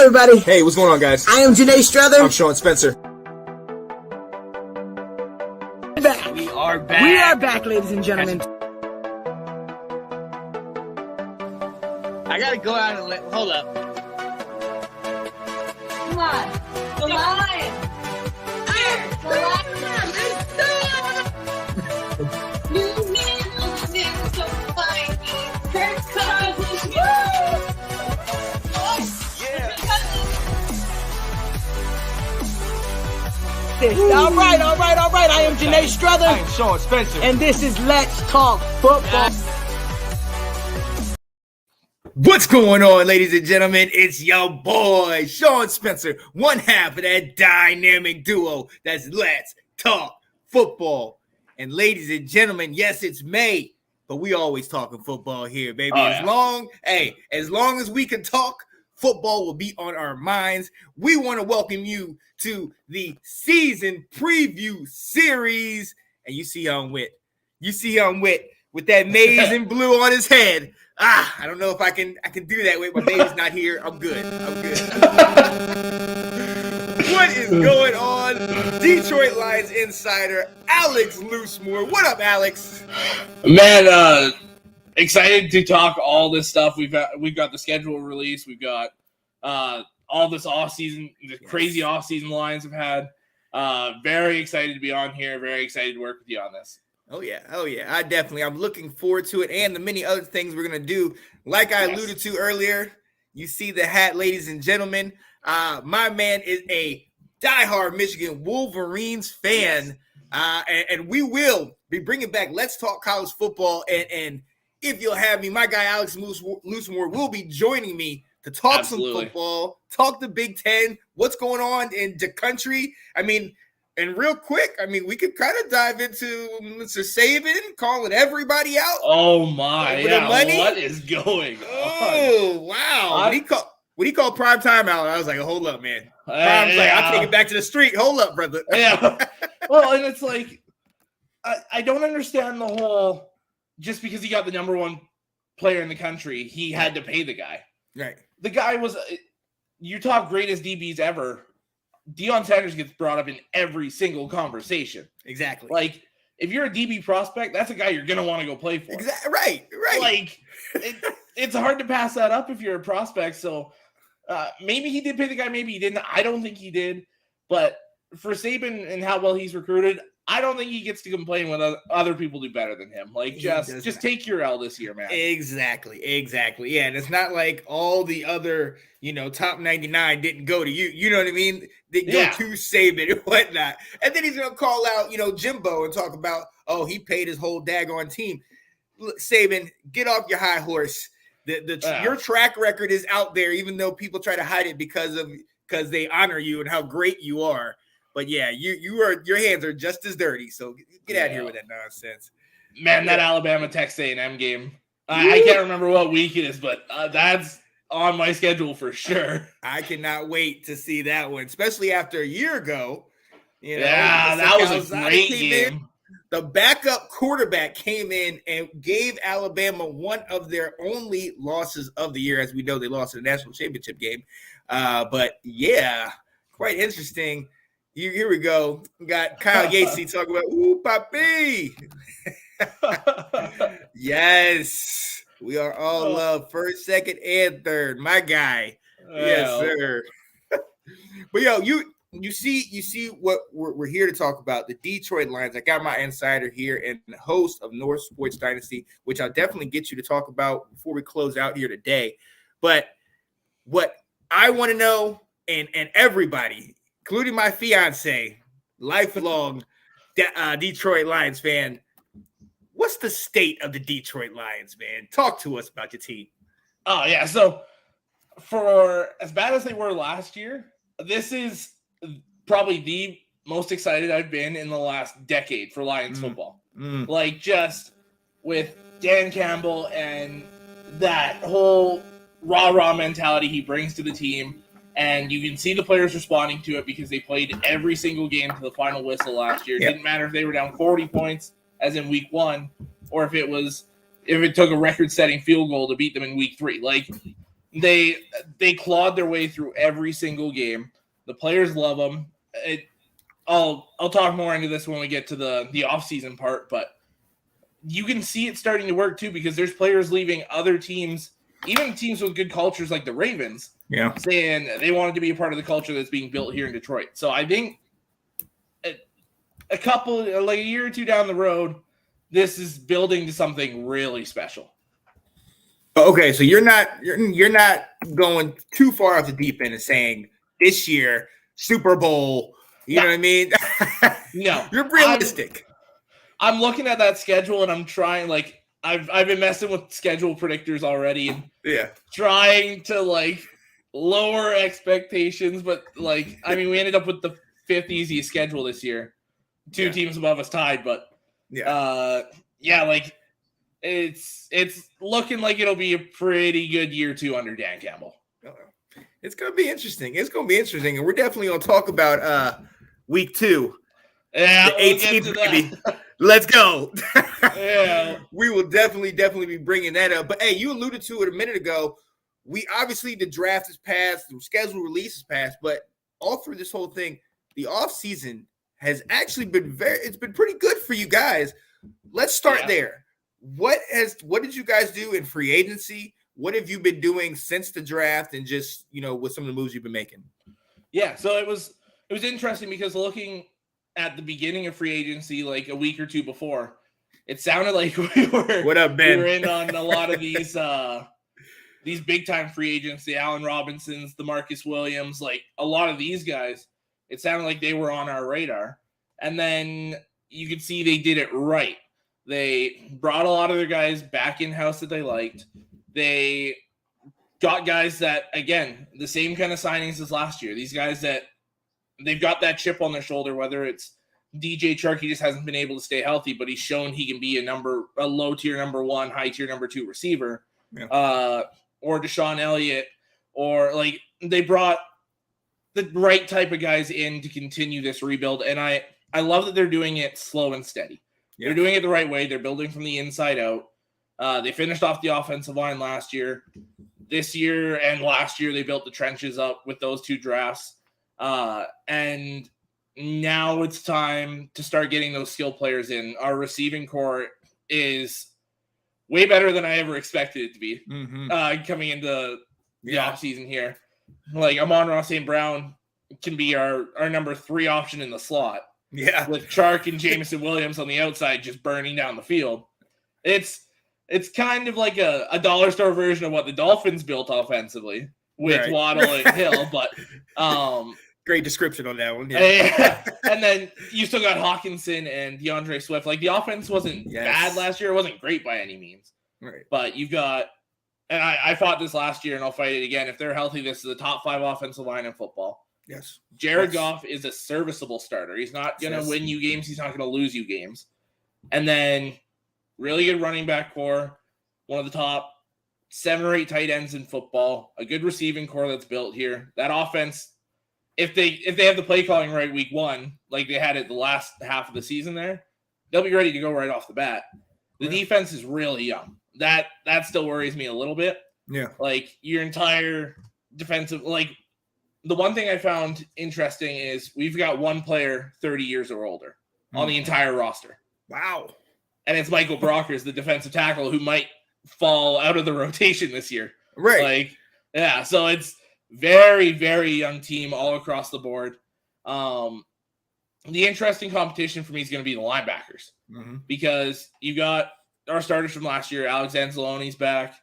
everybody. Hey, what's going on, guys? I am Janae Strother. I'm Sean Spencer. Back. We are back. We are back, ladies and gentlemen. I gotta go out and hold up. Come on. The lion. Here. The lion. New man. So funny. Kirk Cousins. All right. I am Janae Strother. I'm Sean Spencer. And this is Let's Talk Football. What's going on, ladies and gentlemen? It's your boy, Sean Spencer, one half of that dynamic duo that's Let's Talk Football. And ladies and gentlemen, yes, it's May, but we always talking football here, baby. As long as we can talk, football will be on our minds. We want to welcome you to the season preview series. And you see I'm with with that maize and blue on his head. I don't know if I can do that with my baby's not here. I'm good. What is going on? Detroit Lions insider Alex Loosemore. What up, Alex? Man, excited to talk all this stuff. We've got the schedule release. We've got all this offseason, the crazy offseason Lions have had. Very excited to be on here. Very excited to work with you on this. Oh yeah. I'm looking forward to it and the many other things we're going to do. Like I alluded to earlier, you see the hat, ladies and gentlemen. My man is a diehard Michigan Wolverines fan, and we will be bringing back Let's Talk College Football. And if you'll have me, my guy Alex Loosemore will be joining me to talk some football, talk the Big Ten, what's going on in the country. And real quick, we could kind of dive into Mr. Saban calling everybody out. Oh my! Yeah, what is going on? Oh wow! When he called prime time out, I was like, "Hold up, man." Prime's like, "I'll take it back to the street." Hold up, brother. Yeah. Well, and it's like, I don't understand the whole. Just because he got the number one player in the country, he had to pay the guy. Right. The guy was. You talk greatest DBs ever. Deion Sanders gets brought up in every single conversation. Exactly. Like, if you're a DB prospect, that's a guy you're going to want to go play for. Exactly. Right. Like, it's hard to pass that up if you're a prospect. So, maybe he did pay the guy, maybe he didn't. I don't think he did. But for Saban and how well he's recruited, I don't think he gets to complain when other people do better than him. Like, just take your L this year, man. Exactly. Yeah, and it's not like all the other, top 99 didn't go to you. You know what I mean? They go to Saban and whatnot. And then he's going to call out, Jimbo and talk about, he paid his whole daggone team. Look, Saban, get off your high horse. Your track record is out there, even though people try to hide it because they honor you and how great you are. But yeah, your hands are just as dirty. So get out of here with that nonsense. Man, that Alabama Texas A&M game. I can't remember what week it is, but that's on my schedule for sure. I cannot wait to see that one, especially after a year ago. That was a great game. The backup quarterback came in and gave Alabama one of their only losses of the year. As we know, they lost in the national championship game. But yeah, quite interesting. Here we go. We got Kyle Yacey talking about, ooh, papi. Yes. We are all love. First, second, and third. My guy. Yes, sir. But, you see what we're here to talk about, the Detroit Lions. I got my insider here and the host of North Sports Dynasty, which I'll definitely get you to talk about before we close out here today. But what I want to know, and everybody – including my fiance, lifelong Detroit Lions fan. What's the state of the Detroit Lions, man? Talk to us about your team. Oh, yeah. So, for as bad as they were last year, this is probably the most excited I've been in the last decade for Lions football. Like, just with Dan Campbell and that whole rah-rah mentality he brings to the team. And you can see the players responding to it because they played every single game to the final whistle last year. It didn't matter if they were down 40 points, as in week 1, or if it took a record-setting field goal to beat them in week 3. Like, They clawed their way through every single game. The players love them. I'll talk more into this when we get to the offseason part, but you can see it starting to work too because there's players leaving other teams, even teams with good cultures like the Ravens, saying they wanted to be a part of the culture that's being built here in Detroit. So I think a year or two down the road, this is building to something really special. Okay, so you're not going too far off the deep end and saying this year Super Bowl. You know what I mean? No, you're realistic. I'm looking at that schedule and I'm trying. Like I've been messing with schedule predictors already and trying to lower expectations. But we ended up with the 5th easiest schedule this year. 2 teams above us tied, but it's looking like it'll be a pretty good year 2 under Dan Campbell. It's gonna be interesting. And we're definitely gonna talk about week 2. Yeah, the 18th, baby. Let's go. Yeah, we will definitely be bringing that up. But hey, you alluded to it a minute ago. We obviously the draft is passed, the schedule release is passed, but all through this whole thing, the offseason has actually been it's been pretty good for you guys. Let's start there. What did you guys do in free agency? What have you been doing since the draft and just, with some of the moves you've been making? Yeah, so it was interesting because looking at the beginning of free agency, like a week or two before, it sounded like we were what up, Ben? We were in on a lot of these big time free agents, the Allen Robinsons, the Marcus Williams, like a lot of these guys. It sounded like they were on our radar. And then you could see they did it right. They brought a lot of their guys back in-house that they liked. They got guys that, again, the same kind of signings as last year. These guys that they've got that chip on their shoulder, whether it's DJ Chark, he just hasn't been able to stay healthy, but he's shown he can be a low-tier number 1, high-tier number 2 receiver. Yeah. Or Deshaun Elliott. Or, they brought the right type of guys in to continue this rebuild. And I love that they're doing it slow and steady. Yeah. They're doing it the right way. They're building from the inside out. They finished off the offensive line last year. This year and last year, they built the trenches up with those 2 drafts. And now it's time to start getting those skill players in. Our receiving core is way better than I ever expected it to be coming into the offseason here. Amon-Ra St. Brown can be our number 3 option in the slot. Yeah. With Chark and Jameson Williams on the outside just burning down the field. It's kind of like a dollar store version of what the Dolphins built offensively with Waddle and Hill, but great description on that one. Yeah. And then you still got Hawkinson and DeAndre Swift. The offense wasn't bad last year. It wasn't great by any means. Right. But you've got, and I fought this last year and I'll fight it again. If they're healthy, this is the top 5 offensive line in football. Yes. Jared Goff is a serviceable starter. He's not going to win you games. He's not going to lose you games. And then really good running back core, one of the top 7 or 8 tight ends in football, a good receiving core that's built here. That offense, if they have the play calling right week 1, like they had it the last half of the season there, they'll be ready to go right off the bat. The defense is really young. That still worries me a little bit. Yeah. Your entire defensive, the one thing I found interesting is we've got 1 player 30 years or older on the entire roster. Wow. And it's Michael Brockers, the defensive tackle, who might fall out of the rotation this year. Right. So it's very, very young team all across the board. The interesting competition for me is going to be the linebackers because you got our starters from last year. Alex Anzalone's back.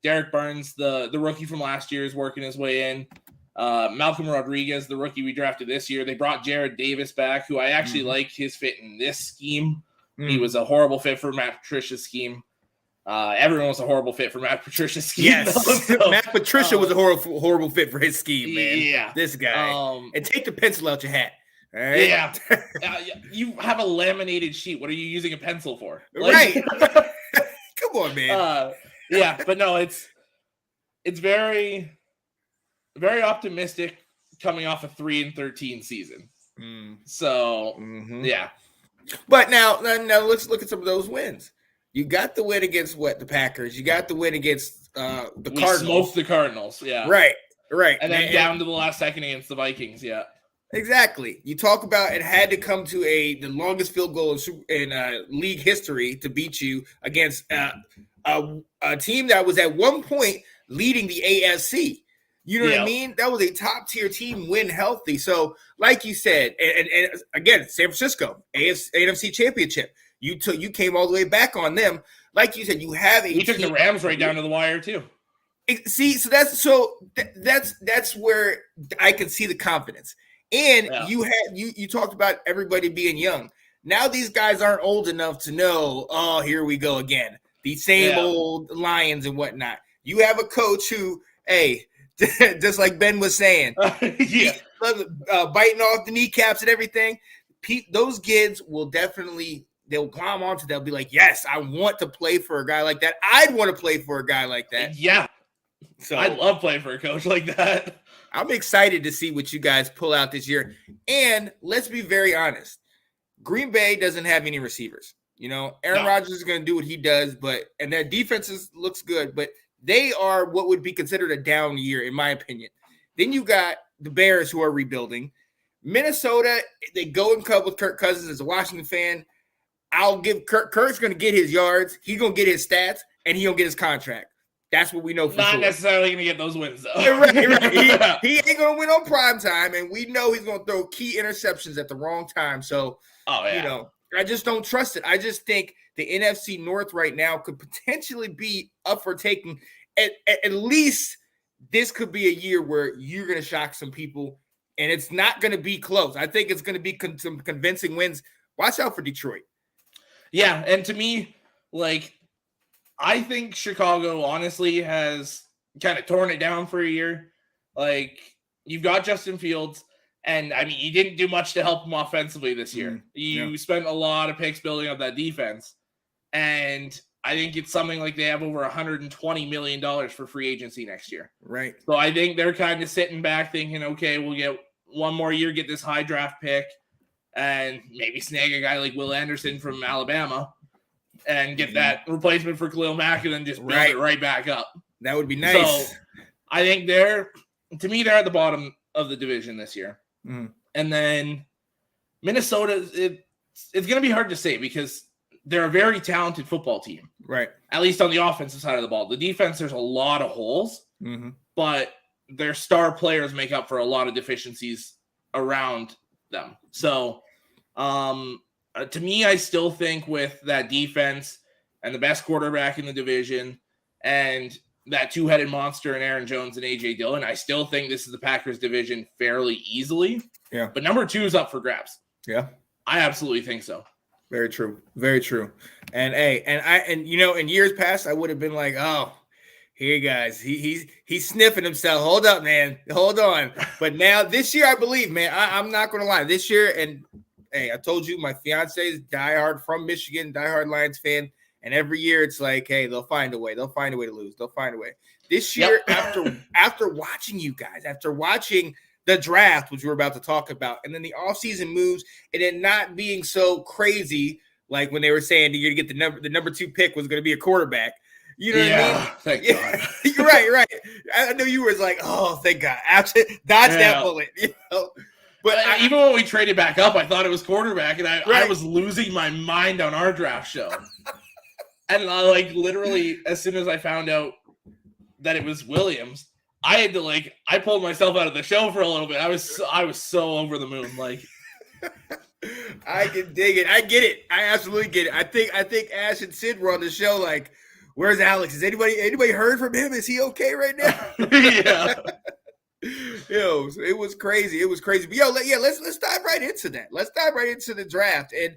Derek Barnes, the rookie from last year, is working his way in. Malcolm Rodriguez, the rookie we drafted this year. They brought Jared Davis back, who I actually like his fit in this scheme. He was a horrible fit for Matt Patricia's scheme. Everyone was a horrible fit for Matt Patricia's scheme. Yes, so, Matt Patricia was a horrible fit for his scheme, man. Yeah, this guy. And take the pencil out your hat. All right? Yeah, you have a laminated sheet. What are you using a pencil for? Right. Come on, man. Yeah, but no, it's very, very optimistic coming off a 3-13 season. So yeah. But now let's look at some of those wins. You got the win against the Packers. You got the win against the We Cardinals. smoked the Cardinals, yeah. Right. And then down to the last second against the Vikings, yeah. Exactly. You talk about it had to come to the longest field goal in league history to beat you against a team that was at one point leading the AFC. You know what I mean? That was a top tier team when healthy. So, like you said, and again, San Francisco NFC Championship. You came all the way back on them. Like you said, you have We took the Rams right down to the wire too. See, so that's where I can see the confidence. And you talked about everybody being young. Now these guys aren't old enough to know, oh, here we go again. These same old Lions and whatnot. You have a coach who, hey, just like Ben was saying, biting off the kneecaps and everything. Those kids will definitely, they'll climb onto, they'll be like, yes, I want to play for a guy like that. I'd want to play for a guy like that. Yeah. So I love playing for a coach like that. I'm excited to see what you guys pull out this year. And let's be very honest. Green Bay doesn't have any receivers. You know, Aaron Rodgers is going to do what he does, and their defense looks good, but they are what would be considered a down year, in my opinion. Then you got the Bears who are rebuilding. Minnesota, they go and cut with Kirk Cousins as a Washington fan. I'll give Kirk's going to get his yards. He's going to get his stats, and he's going to get his contract. That's what we know for sure. Not necessarily going to get those wins, though. Right. He ain't going to win on prime time, and we know he's going to throw key interceptions at the wrong time. So, you know, I just don't trust it. I just think the NFC North right now could potentially be up for taking. At least this could be a year where you're going to shock some people, and it's not going to be close. I think it's going to be some convincing wins. Watch out for Detroit. Yeah, and to me, like, I think Chicago honestly has kind of torn it down for a year. Like, you've got Justin Fields, and I mean, you didn't do much to help him offensively this year. You spent a lot of picks building up that defense, and I think it's something like they have over $120 million for free agency next year. Right. So I think they're kind of sitting back thinking, okay, we'll get one more year, get this high draft pick, and maybe snag a guy like Will Anderson from Alabama and get that replacement for Khalil Mack and then just build it right back up. That would be nice. So I think they're at the bottom of the division this year. Mm. And then Minnesota, it's going to be hard to say because they're a very talented football team. Right. At least on the offensive side of the ball. The defense, there's a lot of holes, but their star players make up for a lot of deficiencies around them. So, to me, I still think with that defense and the best quarterback in the division and that two-headed monster in Aaron Jones and A.J. Dillon, I still think this is the Packers division fairly easily. Yeah. But number 2 is up for grabs. Yeah. I absolutely think so. Very true. Very true. And you know, in years past, I would have been like, oh, here, guys, he's sniffing himself. Hold up, man. Hold on. But now this year, I believe, man, I'm not going to lie. This year, and hey, I told you, my fiance is diehard from Michigan, diehard Lions fan. And every year it's like, hey, they'll find a way. They'll find a way to lose. They'll find a way. This year, after watching you guys, after watching the draft, which we're about to talk about, and then the offseason moves, and then not being so crazy, like when they were saying you're going to get the number 2 pick was going to be a quarterback. You know what I mean? Thank God. You're right. I know you were like, oh, thank God. Dodge that bullet. You know? But even when we traded back up, I thought it was quarterback, and I was losing my mind on our draft show. And literally, as soon as I found out that it was Williams, I had to I pulled myself out of the show for a little bit. I was so over the moon. I can dig it. I get it. I absolutely get it. I think Ash and Sid were on the show. Like, where's Alex? Has anybody heard from him? Is he okay right now? Yeah. Yo, it was crazy. It was crazy. But let's dive right into that. Let's dive right into the draft. And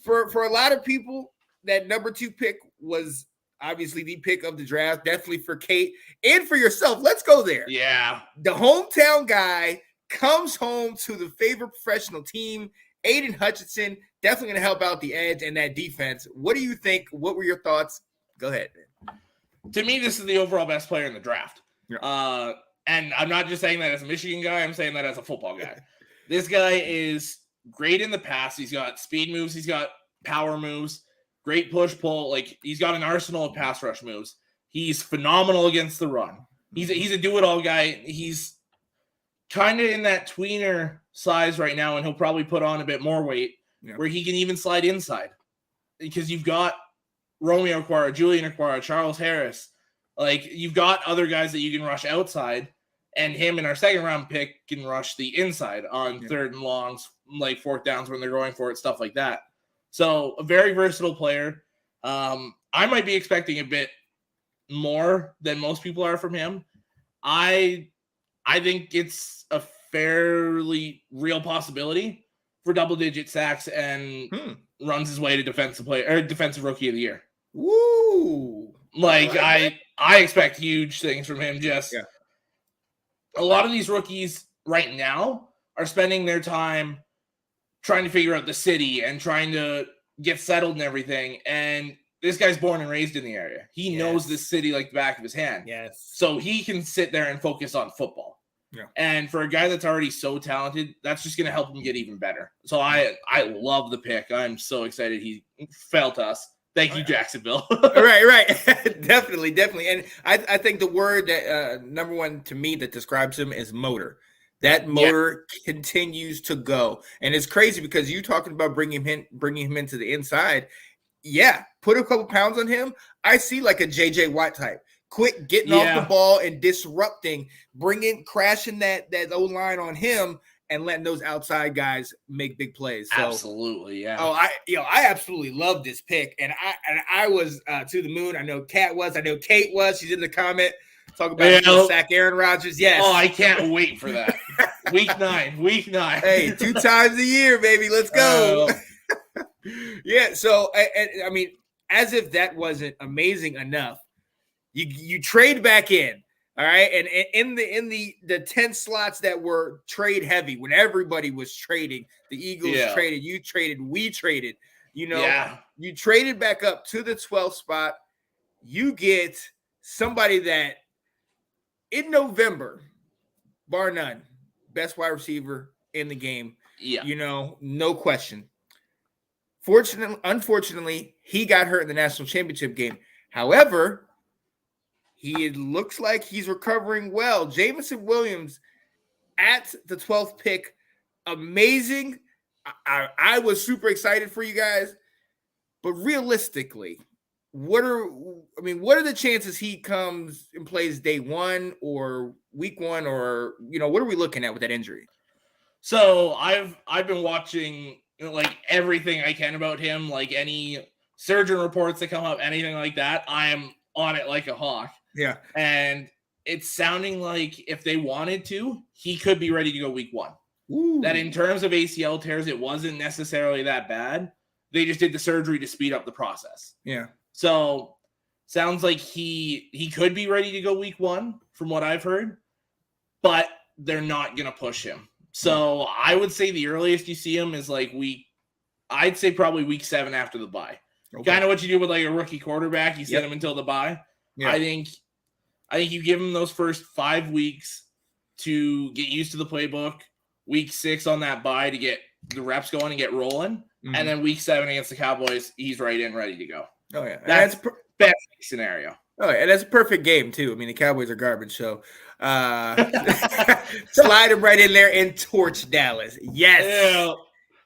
for a lot of people, that number 2 pick was obviously the pick of the draft, definitely for Kate and for yourself. Let's go there. Yeah. The hometown guy comes home to the favorite professional team. Aiden Hutchinson, definitely going to help out the edge and that defense. What do you think? What were your thoughts? Go ahead, man. To me, this is the overall best player in the draft. Yeah. And I'm not just saying that as a Michigan guy. I'm saying that as a football guy. This guy is great in the pass. He's got speed moves. He's got power moves. Great push-pull. He's got an arsenal of pass rush moves. He's phenomenal against the run. He's a do-it-all guy. He's kind of in that tweener size right now, and he'll probably put on a bit more weight where he can even slide inside. Because you've got Romeo Okwara, Julian Okwara, Charles Harris. Like, you've got other guys that you can rush outside, and him in our second-round pick can rush the inside on third and longs, like fourth downs when they're going for it, stuff like that. So, a very versatile player. I might be expecting a bit more than most people are from him. I think it's a fairly real possibility for double-digit sacks and runs his way to defensive rookie of the year. Woo! Like, I expect huge things from him. A lot of these rookies right now are spending their time trying to figure out the city and trying to get settled and everything. And this guy's born and raised in the area. He knows this city like the back of his hand. Yes. So he can sit there and focus on football. Yeah. And for a guy that's already so talented, that's just going to help him get even better. So I love the pick. I'm so excited he fell to us. Thank you, Jacksonville. Right. Definitely. And I think the word that number one to me that describes him is motor. That motor continues to go. And it's crazy because you talking about bringing him into the inside. Yeah, put a couple pounds on him. I see like a JJ Watt type. Quick getting off the ball and disrupting, crashing that O-line on him and letting those outside guys make big plays. So, absolutely, yeah. Oh, I absolutely love this pick, and I was to the moon. I know Kat was. I know Kate was. She's in the comment. Talk about sack Aaron Rodgers. Yes. Oh, I can't wait for that. Week 9. Hey, 2 times a year, baby. Let's go. Yeah. So, I mean, as if that wasn't amazing enough, you trade back in. All right, and in the 10 slots that were trade heavy, when everybody was trading, the Eagles traded, you traded, we traded. You traded back up to the 12th spot. You get somebody that in November, bar none, best wide receiver in the game. Yeah, no question. Unfortunately, he got hurt in the national championship game. However, he looks like he's recovering well. Jameson Williams at the 12th pick. Amazing. I was super excited for you guys. But realistically, what are the chances he comes and plays day 1 or week 1 or what are we looking at with that injury? So I've been watching like everything I can about him, like any surgeon reports that come up, anything like that. I am on it like a hawk. Yeah. And it's sounding like if they wanted to, he could be ready to go week 1. Ooh. That in terms of ACL tears, it wasn't necessarily that bad. They just did the surgery to speed up the process. Yeah. So sounds like he could be ready to go week 1 from what I've heard, but they're not going to push him. So I would say the earliest you see him is like I'd say probably week 7 after the bye. Okay. Kind of what you do with like a rookie quarterback. You set him until the bye. Yeah. I think you give him those first 5 weeks to get used to the playbook. Week 6 on that bye to get the reps going and get rolling. Mm-hmm. And then week 7 against the Cowboys, he's right in, ready to go. Oh, yeah. That's best scenario. Oh, yeah. And that's a perfect game, too. I mean, the Cowboys are garbage, so slide him right in there and torch Dallas. Yes. Yeah.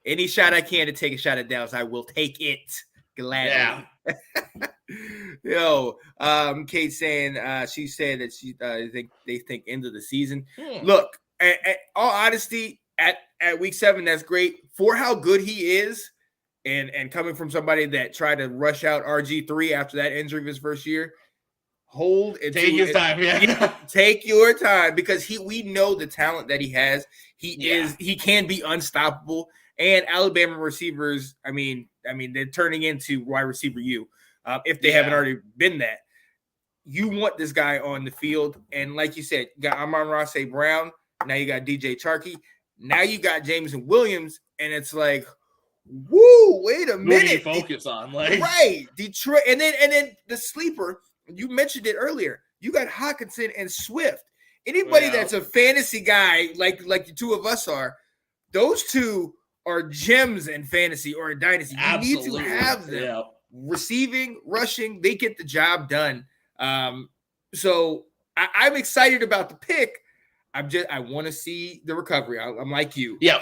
Any shot I can to take a shot at Dallas, I will take it gladly. Yeah. Kate saying she said that they think end of the season. Look, at all honesty, at week 7, that's great for how good he is, and coming from somebody that tried to rush out RG3 after that injury of his first year. Take his time, yeah. Take your time because we know the talent that he has. He can be unstoppable. And Alabama receivers, I mean, they're turning into wide receiver U. If they haven't already been that. You want this guy on the field. And like you said, you got Amon-Ra St. Brown. Now you got DJ Charkey. Now you got Jameson Williams. And it's like, woo, wait a minute. Who do you focus on? Like, right. Detroit. And then the sleeper, you mentioned it earlier. You got Hutchinson and Swift. Anybody that's a fantasy guy like the two of us are, those two are gems in fantasy or in dynasty. You need to have them. Yeah. Receiving, rushing, they get the job done. So I'm excited about the pick. I want to see the recovery. I'm like you. Yeah.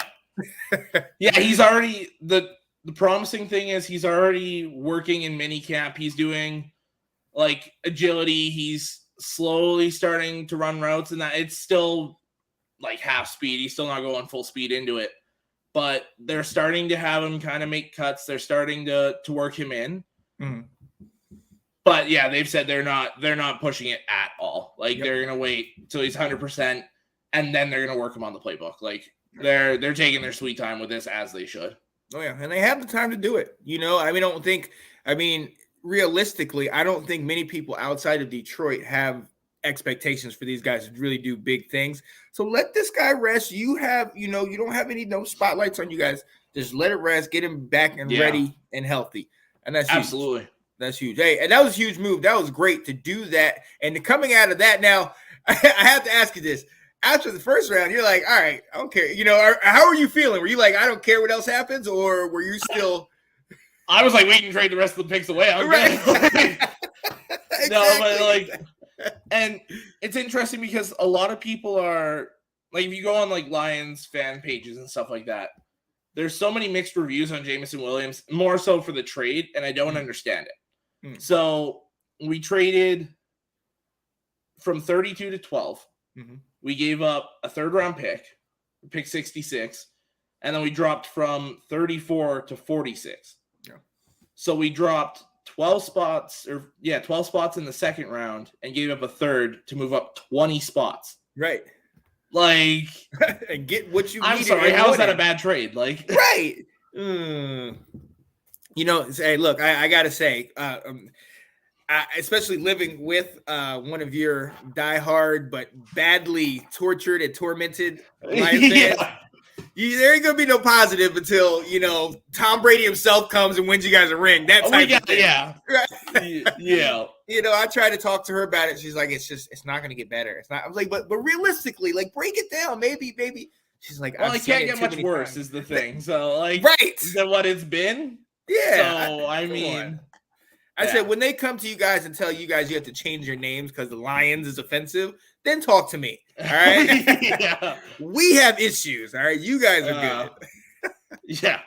Yeah, he's already the promising thing is he's already working in minicamp. He's doing like agility. He's slowly starting to run routes, and that it's still like half speed. He's still not going full speed into it, but they're starting to have him kind of make cuts. They're starting to work him in. Mm-hmm. But yeah, they've said they're not pushing it at all. Like they're gonna wait till he's 100%, and then they're gonna work him on the playbook. Like they're taking their sweet time with this, as they should. Oh yeah, and they have the time to do it. Realistically, I don't think many people outside of Detroit have expectations for these guys to really do big things. So let this guy rest. You don't have no spotlights on you guys. Just let it rest, get him back and ready and healthy. And that's absolutely huge. That's huge. Hey, and that was a huge move. That was great to do that. And coming out of that now, I have to ask you this. After the first round, you're like, all right, I don't care. How are you feeling? Were you like, I don't care what else happens? Or were you still... I was like, we can trade the rest of the picks away. I'm right. Exactly. No, but like, and it's interesting because a lot of people are like, if you go on like Lions fan pages and stuff like that, there's so many mixed reviews on Jameson Williams, more so for the trade, and I don't understand it. So we traded from 32 to 12. Mm-hmm. We gave up a third round pick 66, and then we dropped from 34 to 46. Yeah. So we dropped 12 spots in the second round and gave up a third to move up 20 spots. Right. Like, and get what you I'm sorry, how is that a bad trade? Like, right. Hey, look, I got to say, especially living with one of your diehard but badly tortured and tormented Lions fans, there ain't gonna be no positive until Tom Brady himself comes and wins you guys a ring. That type of thing. Yeah. Yeah. I tried to talk to her about it. She's like, it's not gonna get better. It's not. I was like, but realistically, like, break it down. Maybe. She's like, well, it can't get much worse is the thing. So like, right, than what it's been. Yeah. So I mean. I said, when they come to you guys and tell you guys you have to change your names because the Lions is offensive, then talk to me. All right. Yeah. We have issues. All right. You guys are good. Yeah.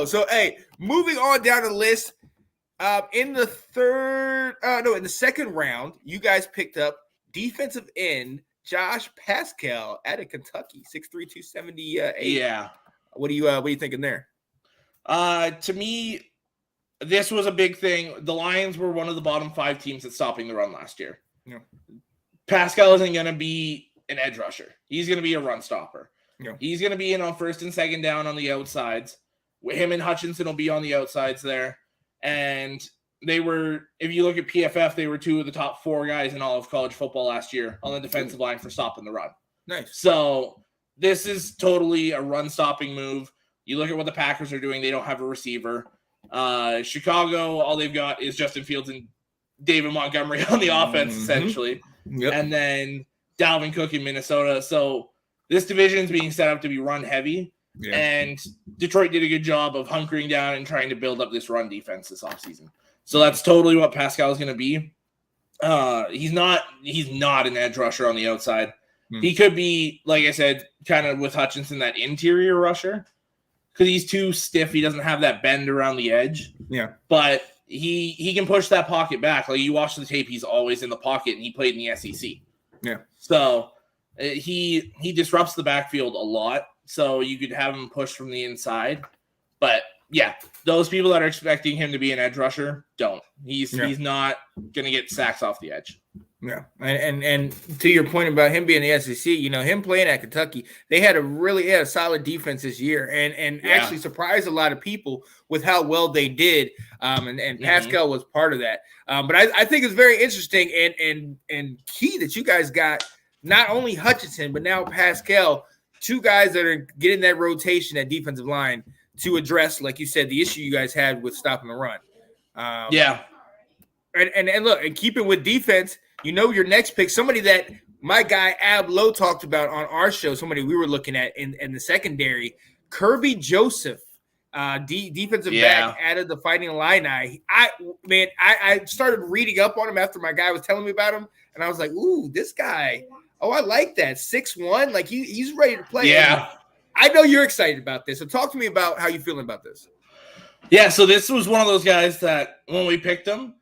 So, hey, moving on down the list, in the second round, you guys picked up defensive end Josh Pascal out of Kentucky, 6'3", 278. Yeah. What are you thinking there? To me, this was a big thing. The Lions were one of the bottom 5 teams at stopping the run last year. Yeah. Pascal isn't going to be an edge rusher. He's going to be a run stopper. Yeah. He's going to be in on first and second down on the outsides. Him and Hutchinson will be on the outsides there. And they were, if you look at PFF, they were 2 of the top 4 guys in all of college football last year on the defensive line for stopping the run. Nice. So this is totally a run stopping move. You look at what the Packers are doing. They don't have a receiver. Chicago, all they've got is Justin Fields and David Montgomery on the offense, essentially. Yep. And then Dalvin Cook in Minnesota. So this division is being set up to be run heavy. Yeah. And Detroit did a good job of hunkering down and trying to build up this run defense this offseason. So that's totally what Pascal is going to be. He's not an edge rusher on the outside. He could be, like I said, kind of with Hutchinson, that interior rusher. Because he's too stiff. He doesn't have that bend around the edge. Yeah. But he can push that pocket back. Like, you watch the tape, he's always in the pocket, and he played in the SEC. Yeah. So he disrupts the backfield a lot. So you could have him push from the inside. But, yeah, those people that are expecting him to be an edge rusher, don't. He's not going to get sacks off the edge. Yeah, and to your point about him being the SEC, him playing at Kentucky, they had a solid defense this year, and actually surprised a lot of people with how well they did. And Pascal was part of that. But I think it's very interesting and key that you guys got not only Hutchinson but now Pascal, 2 guys that are getting that rotation at defensive line to address, like you said, the issue you guys had with stopping the run. And look, and keeping with defense. Your next pick, somebody that my guy Ab Lowe talked about on our show, somebody we were looking at in the secondary, Kirby Joseph defensive back out of the Fighting Illini. I started reading up on him after my guy was telling me about him, and I was like, ooh, this guy. Oh, I like that. 6'1", like he's ready to play. Yeah. And I know you're excited about this. So talk to me about how you feeling about this. Yeah, so this was one of those guys that when we picked him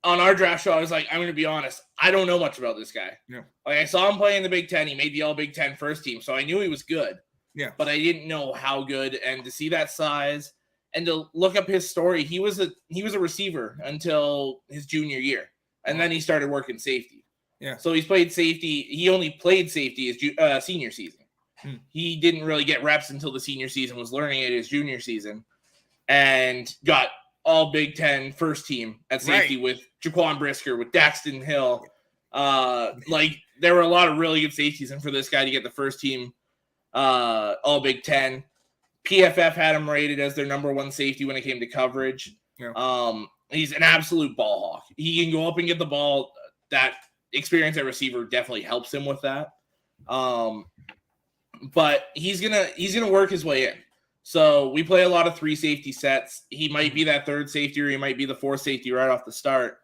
on our draft show, I was like, I'm going to be honest, I don't know much about this guy. Yeah. Like, I saw him play in the Big Ten. He made the All-Big Ten first team, so I knew he was good. Yeah. But I didn't know how good, and to see that size and to look up his story, he was a receiver until his junior year, and then he started working safety. Yeah. So he's played safety. He only played safety his senior season. He didn't really get reps until the senior season, was learning it his junior season, and got all Big Ten first team at safety with Jaquan Brisker, with Daxton Hill. There were a lot of really good safeties, and for this guy to get the first team all Big Ten, PFF had him rated as their number one safety when it came to coverage. Yeah. He's an absolute ball hawk. He can go up and get the ball. That experience at receiver definitely helps him with that. But he's gonna work his way in. So we play a lot of 3 safety sets. He might be that third safety, or he might be the 4th safety right off the start.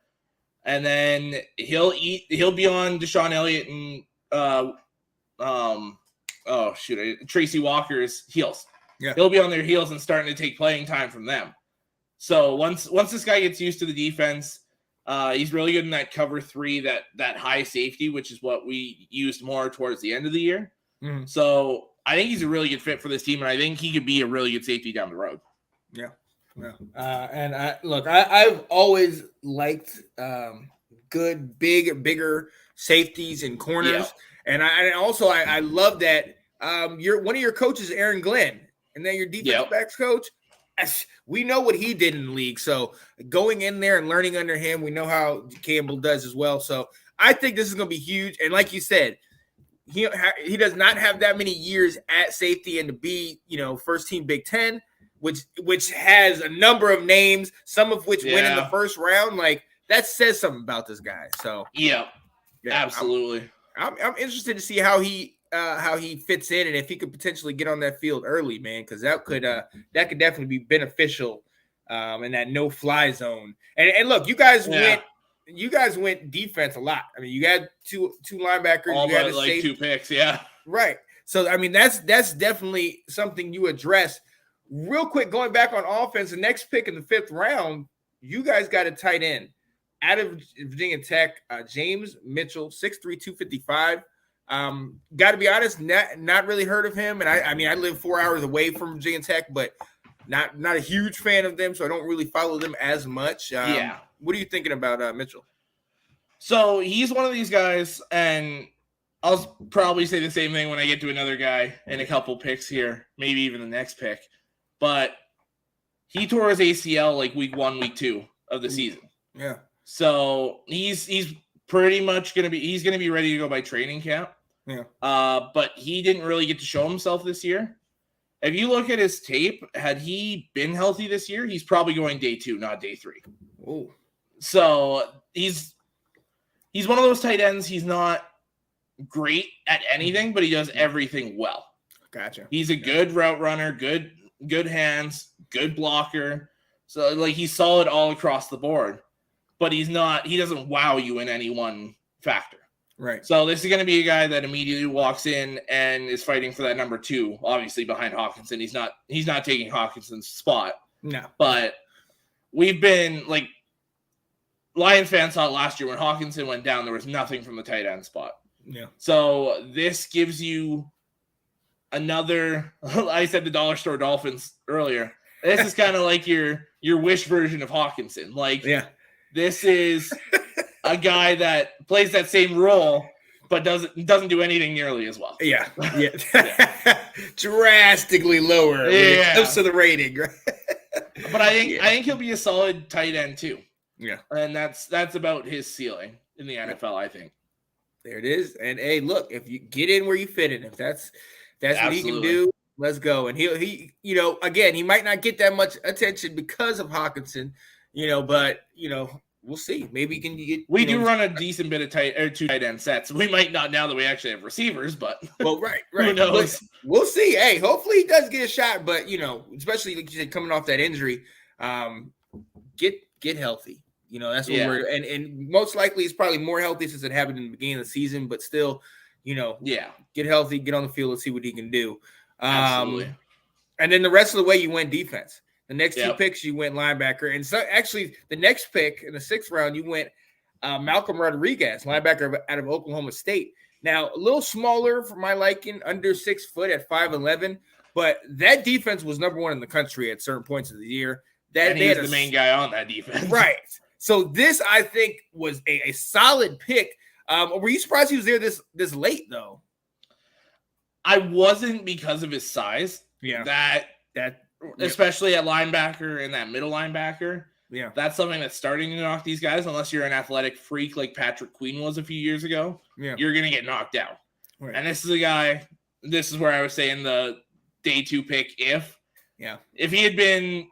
And then he'll be on Deshaun Elliott and Tracy Walker's heels. Yeah. He'll be on their heels and starting to take playing time from them. So once this guy gets used to the defense, he's really good in that cover 3, that high safety, which is what we used more towards the end of the year. Mm-hmm. So I think he's a really good fit for this team, and I think he could be a really good safety down the road. Yeah. And I've always liked good, bigger safeties and corners. Yeah. And I love that one of your coaches, Aaron Glenn, and then your defensive backs coach. We know what he did in the league. So going in there and learning under him, we know how Campbell does as well. So I think this is going to be huge. And like you said, he does not have that many years at safety, and to be, first team Big Ten, which has a number of names, some of which went in the first round. Like, that says something about this guy. So absolutely. I'm interested to see how he fits in, and if he could potentially get on that field early, man, because that could definitely be beneficial in that no-fly zone. And look, you guys went defense a lot. I mean, you had two linebackers, all you had but 2 picks, right. So I mean, that's definitely something you address. Real quick, going back on offense, the next pick in the 5th round, you guys got a tight end out of Virginia Tech, James Mitchell, 6'3", 255. Got to be honest, not really heard of him. And I live 4 hours away from Virginia Tech, but not a huge fan of them, so I don't really follow them as much. What are you thinking about Mitchell? So he's one of these guys, and I'll probably say the same thing when I get to another guy in a couple picks here, maybe even the next pick. But he tore his ACL like week 1, week 2 of the season. Yeah. So he's pretty much gonna be ready to go by training camp. Yeah. But he didn't really get to show himself this year. If you look at his tape, had he been healthy this year, he's probably going day 2, not day 3. Oh. So he's one of those tight ends. He's not great at anything, but he does everything well. Gotcha. He's a good route runner, good hands, good blocker. So he's solid all across the board, but he doesn't wow you in any one factor. Right. So this is going to be a guy that immediately walks in and is fighting for that number 2, obviously behind Hawkinson. He's not taking Hawkinson's spot. No. But we've been Lions fans saw it last year when Hawkinson went down, there was nothing from the tight end spot. Yeah. So this gives you another, I said the dollar store Dolphins earlier. This is kind of like your wish version of Hawkinson. This is a guy that plays that same role, but doesn't do anything nearly as well. Yeah. Drastically lower when it comes to the rating. But I think he'll be a solid tight end too. Yeah. And that's about his ceiling in the NFL, I think. There it is. And hey, look, if you get in where you fit in, if that's what he can do, let's go. And he again, he might not get that much attention because of Hawkinson, but we'll see. Maybe you can get. We do run a decent bit of two tight end sets. We might not now that we actually have receivers, but well, right. Who knows? We'll see. Hey, hopefully he does get a shot, but especially like you said, coming off that injury, get healthy. That's what we're and most likely it's probably more healthy since it happened in the beginning of the season, but still, get healthy, get on the field, and see what he can do. Absolutely. And then the rest of the way you went defense. The next two picks, you went linebacker. And so actually, the next pick in the 6th round, you went Malcolm Rodriguez, linebacker out of Oklahoma State. Now, a little smaller for my liking, under 6 foot at 5'11", but that defense was number 1 in the country at certain points of the year. And he was the main guy on that defense. Right. So this, I think, was a solid pick. Were you surprised he was there this late, though? I wasn't because of his size. Yeah. That especially at linebacker and that middle linebacker. Yeah. That's something that's starting to knock these guys, unless you're an athletic freak like Patrick Queen was a few years ago. Yeah. You're going to get knocked out. Right. And this is a guy, this is where I was saying the day 2 pick if he had been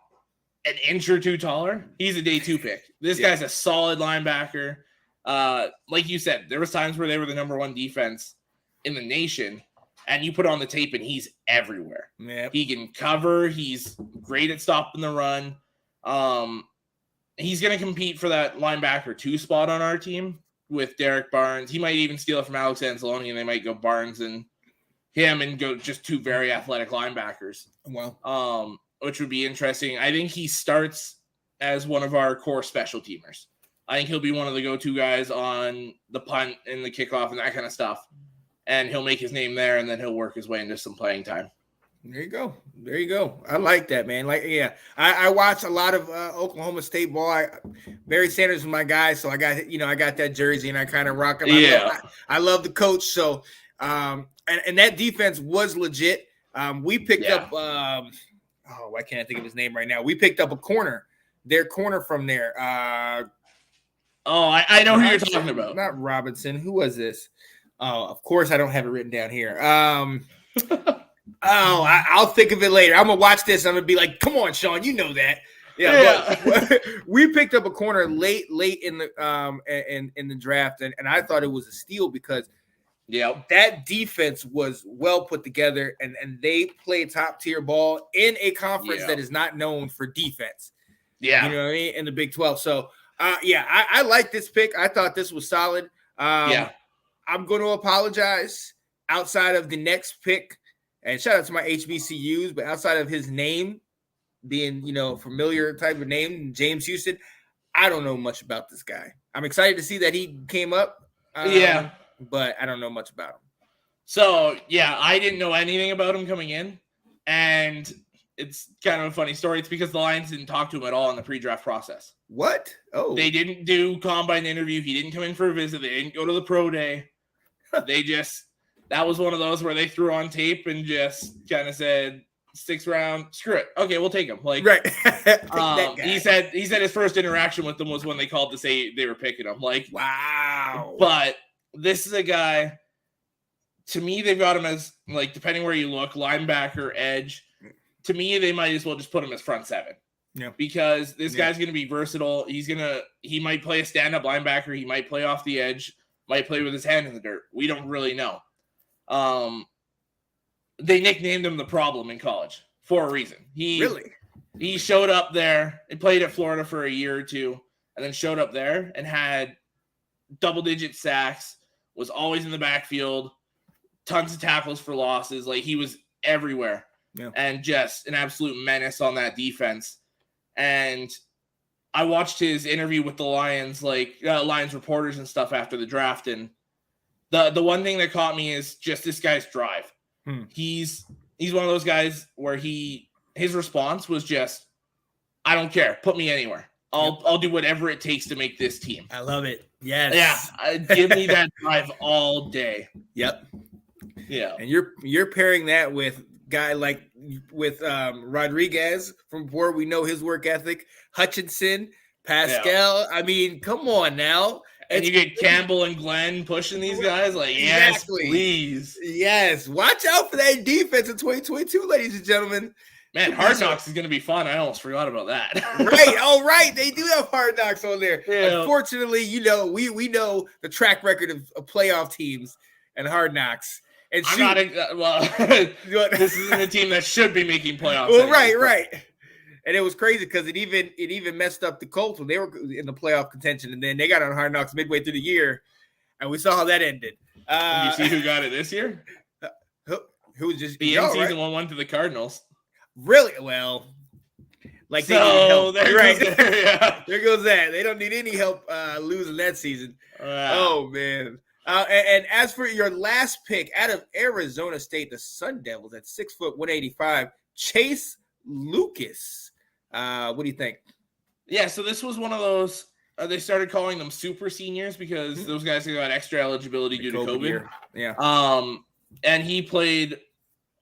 an inch or two taller, he's a day 2 pick. This guy's a solid linebacker. Like you said, there was times where they were the number 1 defense in the nation, and you put on the tape and he's everywhere. Yep. He can cover. He's great at stopping the run. He's going to compete for that linebacker 2 spot on our team with Derek Barnes. He might even steal it from Alex Anzalone, and they might go Barnes and him and go just 2 very athletic linebackers. Wow. Which would be interesting. I think he starts as one of our core special teamers. I think he'll be one of the go-to guys on the punt and the kickoff and that kind of stuff. And he'll make his name there, and then he'll work his way into some playing time. There you go. I like that, man. I watch a lot of Oklahoma State ball. Barry Sanders is my guy, so I got that jersey, and I kind of rock him. I love the coach. So, and that defense was legit. We picked up. Why can't I think of his name right now? We picked up a corner. Their corner from there. I know who you're talking about. Not Robinson. Who was this? Oh, of course I don't have it written down here. I'll think of it later. I'm gonna watch this. I'm gonna be like, "Come on, Sean, you know that." But we picked up a corner late in the draft, and I thought it was a steal because that defense was well put together, and they play top tier ball in a conference that is not known for defense. Yeah, you know what I mean, in the Big 12. So, I like this pick. I thought this was solid. I'm going to apologize outside of the next pick, and shout out to my HBCUs, but outside of his name being, familiar type of name, James Houston, I don't know much about this guy. I'm excited to see that he came up. But I don't know much about him. So, I didn't know anything about him coming in, and it's kind of a funny story. It's because the Lions didn't talk to him at all in the pre-draft process. What? Oh. They didn't do combine interview. He didn't come in for a visit. They didn't go to the pro day. That was one of those where they threw on tape and just kind of said, 6th round, screw it. Okay, we'll take him. Right. He said his first interaction with them was when they called to say they were picking him. Wow. But this is a guy, to me, they've got him as, depending where you look, linebacker, edge. To me, they might as well just put him as front 7. Yeah. Because this guy's going to be versatile. He might play a stand-up linebacker. He might play off the edge, might play with his hand in the dirt. We don't really know. They nicknamed him the Problem in college for a reason. He showed up there and played at Florida for a year or 2, and then showed up there and had double-digit sacks, was always in the backfield, tons of tackles for losses. He was everywhere, and just an absolute menace on that defense. And I watched his interview with the Lions, Lions reporters and stuff after the draft, and the one thing that caught me is just this guy's drive. He's one of those guys where his response was just, I don't care, put me anywhere. I'll do whatever it takes to make this team. I love it. Yes. Yeah. Give me that drive all day. Yep. Yeah. And you're pairing that with guy with Rodriguez from where we know his work ethic, Hutchinson, Pascal. I mean, come on now. And you get Campbell and Glenn pushing these guys. Yes, please. Yes. Watch out for that defense in 2022, ladies and gentlemen. Man, Hard Knocks is going to be fun. I almost forgot about that. Right. Oh, right. They do have Hard Knocks on there. Yeah. Unfortunately, we know the track record of playoff teams and Hard Knocks. And I'm not this isn't a team that should be making playoffs. Well, right. And it was crazy because it even messed up the Colts when they were in the playoff contention, and then they got on Hard Knocks midway through the year, and we saw how that ended. You see who got it this year? Who was just the in-season one went to the Cardinals. Really? Well, like they need help. There goes that. They don't need any help losing that season. Oh man. And as for your last pick out of Arizona State, the Sun Devils at 6 foot 185, Chase Lucas. What do you think? Yeah, so this was one of those. They started calling them super seniors because those guys got extra eligibility due to COVID. Year. Yeah. And he played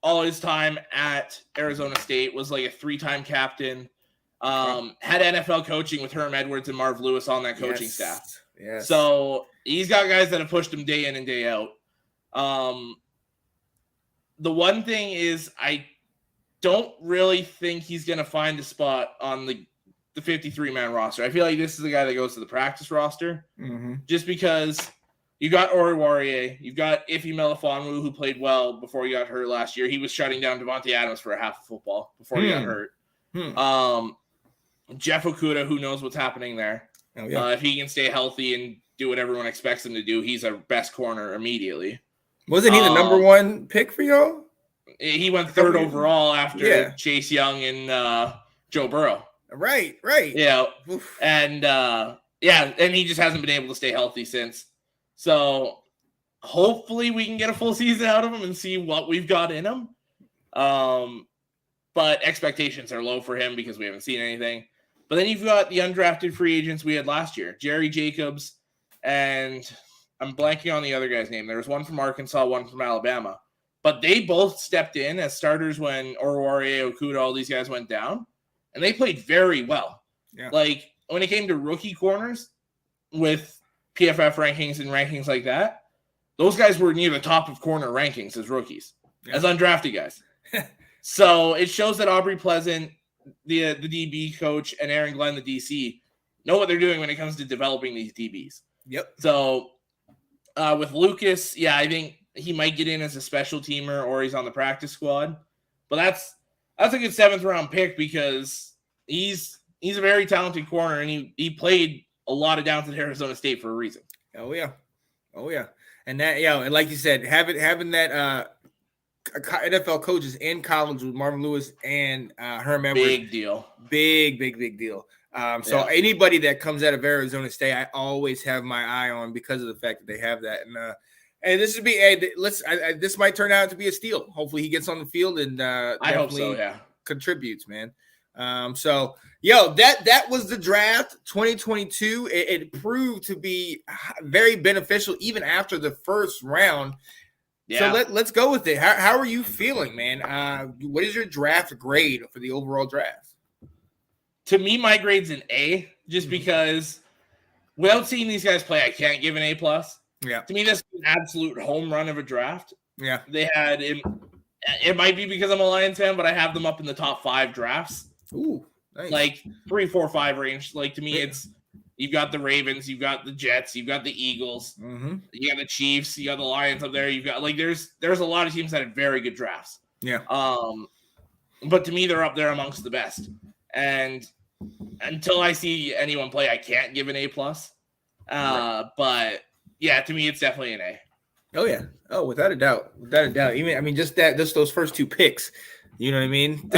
all his time at Arizona State, was like a 3-time captain, had NFL coaching with Herm Edwards and Marv Lewis on that coaching staff. Yes. So he's got guys that have pushed him day in and day out. The one thing is I don't really think he's going to find a spot on the 53-man roster. I feel like this is the guy that goes to the practice roster just because you got Oruwariye, you've got Ife Melifonwu, who played well before he got hurt last year. He was shutting down Devontae Adams for a half of football before he got hurt. Jeff Okudah, who knows what's happening there. Oh, yeah. If he can stay healthy and do what everyone expects him to do, he's our best corner immediately. Wasn't he the number one pick for y'all? He went third overall after Chase Young and Joe Burrow. Right. Yeah. And and he just hasn't been able to stay healthy since. So hopefully we can get a full season out of him and see what we've got in him. But expectations are low for him because we haven't seen anything. But then you've got the undrafted free agents we had last year, Jerry Jacobs, and I'm blanking on the other guy's name. There was one from Arkansas, one from Alabama. But they both stepped in as starters when Oruwariye, Okudah, all these guys went down. And they played very well. Yeah. Like, when it came to rookie corners with PFF rankings and rankings like that, those guys were near the top of corner rankings as rookies, as undrafted guys. So it shows that Aubrey Pleasant, the DB coach, and Aaron Glenn, the DC, know what they're doing when it comes to developing these DBs. Yep. So with Lucas, I think he might get in as a special teamer or he's on the practice squad. But that's a good 7th round pick because he's a very talented corner and he played a lot of downs at Arizona State for a reason. Oh yeah. And that and like you said, having that NFL coaches in college with Marvin Lewis and Herm Edwards. Big deal. Big deal. So anybody that comes out of Arizona State, I always have my eye on because of the fact that they have that. And this would be this might turn out to be a steal. Hopefully he gets on the field and I hope so, contributes, man. That was the draft 2022. It proved to be very beneficial even after the first round. Yeah. So let's go with it. How are you feeling, man? What is your draft grade for the overall draft? To me, my grade's an A, just because without seeing these guys play, I can't give an A+. Yeah. To me, this is an absolute home run of a draft. Yeah. They had it might be because I'm a Lions fan, but I have them up in the top 5 drafts. Ooh, nice. Like 3, 4, 5 range. Like to me, it's you've got the Ravens, you've got the Jets, you've got the Eagles, you got the Chiefs, you got the Lions up there. You've got there's a lot of teams that had very good drafts. Yeah. But to me, they're up there amongst the best. And until I see anyone play, I can't give an A+. But yeah, to me, it's definitely an A. Oh yeah. Oh, without a doubt. Even just those first 2 picks. You know what I mean?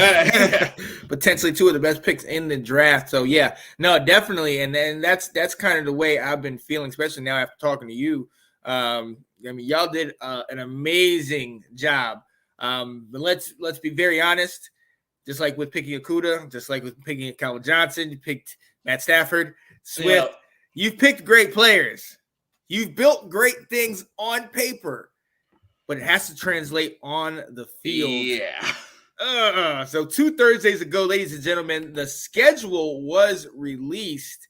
Potentially 2 of the best picks in the draft. So yeah, no, definitely. And then that's kind of the way I've been feeling, especially now after talking to you. Y'all did an amazing job. But let's be very honest. Just like with picking Okudah, just like with picking Calvin Johnson, you picked Matt Stafford, Swift. Yeah. You've picked great players. You've built great things on paper, but it has to translate on the field. Yeah. So 2 Thursdays ago, ladies and gentlemen, the schedule was released.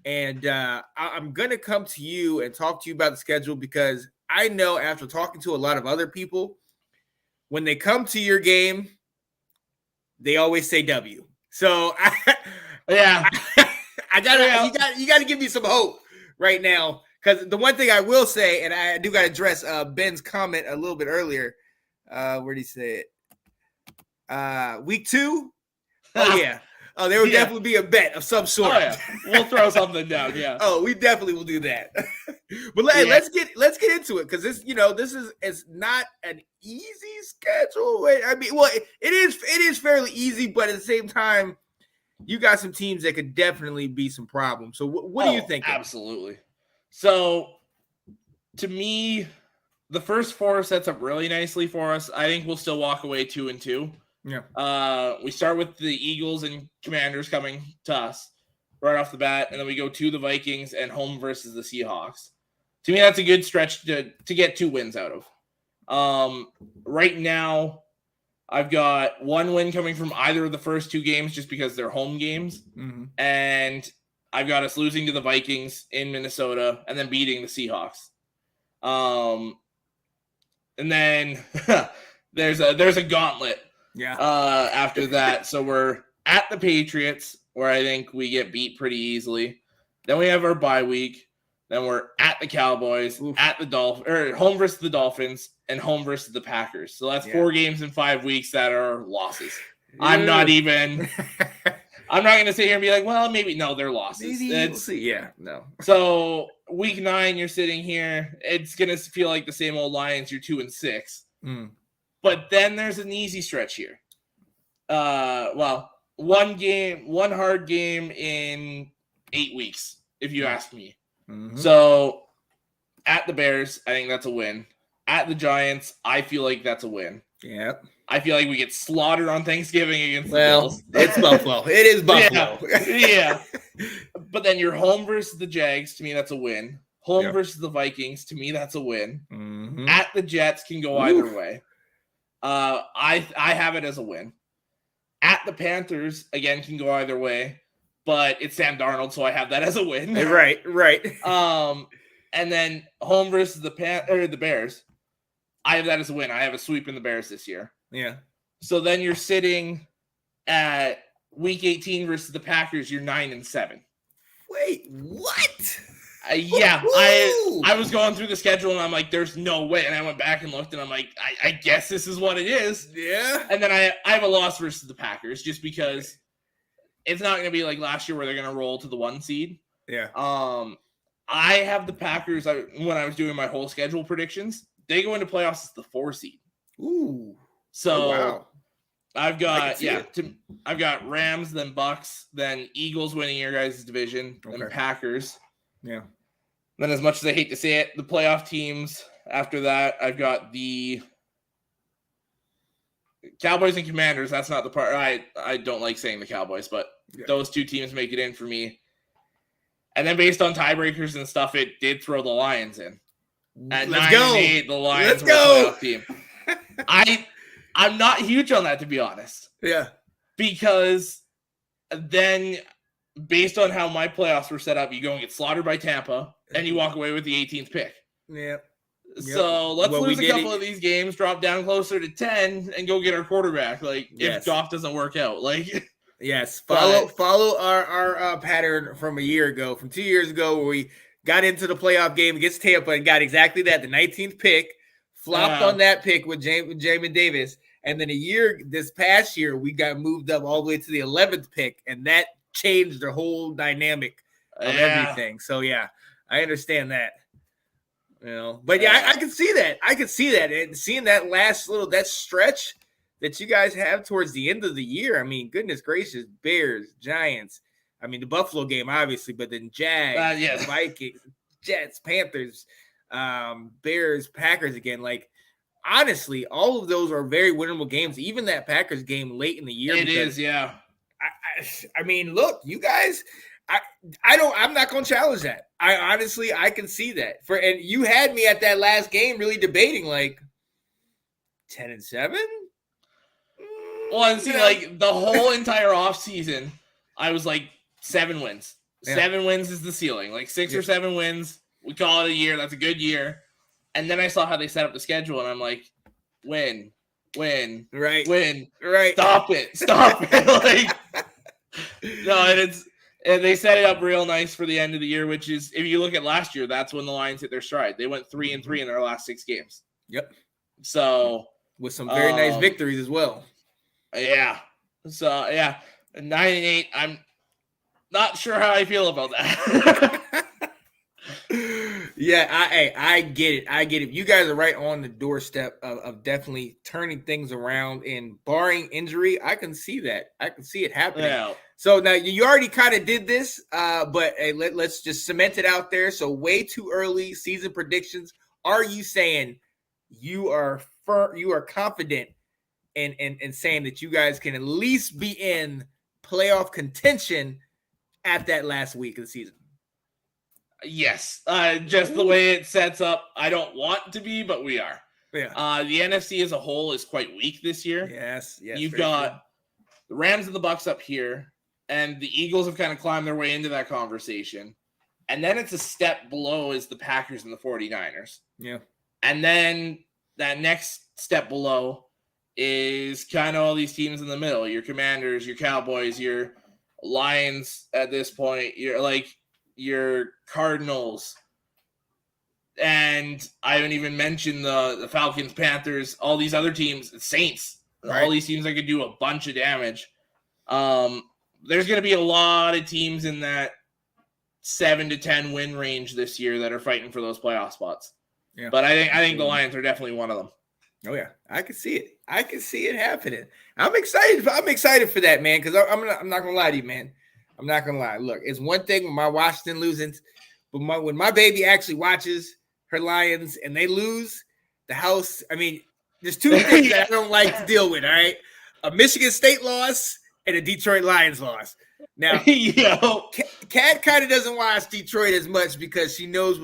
And I'm going to come to you and talk to you about the schedule because I know after talking to a lot of other people, when they come to your game, they always say W. So Yeah. you gotta give me some hope right now. Because the one thing I will say, and I do gotta address Ben's comment a little bit earlier. Where did he say it? Week 2? Oh yeah. Oh, there will definitely be a bet of some sort. Oh, yeah. We'll throw something down. Yeah. Oh, we definitely will do that. But let's get into it, because this it's not an easy schedule. I mean, well, it is fairly easy, but at the same time, you got some teams that could definitely be some problems. So what do you think? Absolutely. So to me, the first 4 sets up really nicely for us. I think we'll still walk away 2-2. Yeah. We start with the Eagles and Commanders coming to us right off the bat, and then we go to the Vikings and home versus the Seahawks. To me, that's a good stretch to get 2 wins out of. Right now, I've got 1 win coming from either of the first 2 games just because they're home games, and I've got us losing to the Vikings in Minnesota and then beating the Seahawks. And then there's a gauntlet. Yeah. After that, so we're at the Patriots, where I think we get beat pretty easily. Then we have our bye week. Then we're at the Cowboys, at the home versus the Dolphins, and home versus the Packers. So that's 4 games in 5 weeks that are losses. I'm not going to sit here and be like, well, maybe no, they're losses. We'll see. Yeah, no. So week 9, you're sitting here. It's going to feel like the same old Lions. You're 2-6. But then there's an easy stretch here. One hard game in 8 weeks, if you ask me. So at the Bears, I think that's a win. At the Giants, I feel like that's a win. Yeah. I feel like we get slaughtered on Thanksgiving against the Bills. It's Buffalo. It is Buffalo. Yeah. But then you're home versus the Jags. To me, that's a win. Home versus the Vikings. To me, that's a win. At the Jets can go either way. I have it as a win. At the Panthers, again, can go either way, but it's Sam Darnold, so I have that as a win. Right. And then home versus the Bears, I have that as a win. I have a sweep in the Bears this year. Yeah. So then you're sitting at week 18 versus the Packers. You're 9-7. Wait, what? I was going through the schedule and I'm like, there's no way. And I went back and looked and I'm like, I guess this is what it is. Yeah. And then I have a loss versus the Packers just because it's not going to be like last year where they're going to roll to the 1 seed. Yeah. I have the Packers when I was doing my whole schedule predictions. They go into playoffs as the 4 seed. Ooh. So wow. I've got I've got Rams, then Bucks, then Eagles winning your guys' division, then Packers. Yeah. Then, as much as I hate to say it, the playoff teams after that, I've got the Cowboys and Commanders. That's not the part. I don't like saying the Cowboys, but those 2 teams make it in for me. And then based on tiebreakers and stuff, it did throw the Lions in. At 9-8, the Lions were a playoff team. I'm not huge on that, to be honest. Yeah. Because then, based on how my playoffs were set up, you go and get slaughtered by Tampa, and you walk away with the 18th pick. Yeah. So let's lose a couple of these games, drop down closer to 10, and go get our quarterback. If Goff doesn't work out, yes, follow our pattern from a year ago, from 2 years ago, where we got into the playoff game against Tampa and got exactly that, the 19th pick, flopped on that pick with Jamin Davis, and then this past year, we got moved up all the way to the 11th pick, and that changed the whole dynamic of everything. So I understand that. But I can see that. And seeing that last that stretch that you guys have towards the end of the year. I mean, goodness gracious, Bears, Giants. I mean, the Buffalo game, obviously, but then Jags, Vikings, Jets, Panthers, Bears, Packers again. Honestly, all of those are very winnable games. Even that Packers game late in the year. It is, yeah. I mean, look, you guys. I'm not going to challenge that. I can see that. And you had me at that last game really debating 10-7. Well, and see, the whole entire offseason, I was 7 wins. Yeah. 7 wins is the ceiling. 6 or 7 wins. We call it a year. That's a good year. And then I saw how they set up the schedule, and I'm like, win, win. Right. Win. Right. Stop it. Like, no, and they set it up real nice for the end of the year, which is, if you look at last year, that's when the Lions hit their stride. They went 3-3 in their last 6 games. Yep. So with some very nice victories as well. Yeah. So yeah, 9-8. I'm not sure how I feel about that. Yeah, I get it. You guys are right on the doorstep of definitely turning things around, and barring injury, I can see that. I can see it happening. Yeah. So now you already kind of did this, but hey, let's just cement it out there. So way too early season predictions. Are you saying you are confident in saying that you guys can at least be in playoff contention at that last week of the season? Yes. Just the way it sets up, I don't want to be, but we are. Yeah. The NFC as a whole is quite weak this year. Yes. You've got the Rams and the Bucks up here, and the Eagles have kind of climbed their way into that conversation. And then it's a step below is the Packers and the 49ers. Yeah. And then that next step below is kind of all these teams in the middle. Your Commanders, your Cowboys, your Lions at this point. Your Cardinals. And I haven't even mentioned the Falcons, Panthers, all these other teams, Saints. Right. All these teams that could do a bunch of damage. There's going to be a lot of teams in that 7 to 10 win range this year that are fighting for those playoff spots. Yeah. But I think the Lions are definitely one of them. Oh yeah, I can see it. I can see it happening. I'm excited for that, man. Because I'm not gonna lie to you, man. I'm not gonna lie. Look, it's one thing when my Washington losing, but when my baby actually watches her Lions and they lose, the house. I mean, there's two things that I don't like to deal with. All right, a Michigan State loss and a Detroit Lions loss. Now, Kat kind of doesn't watch Detroit as much because she knows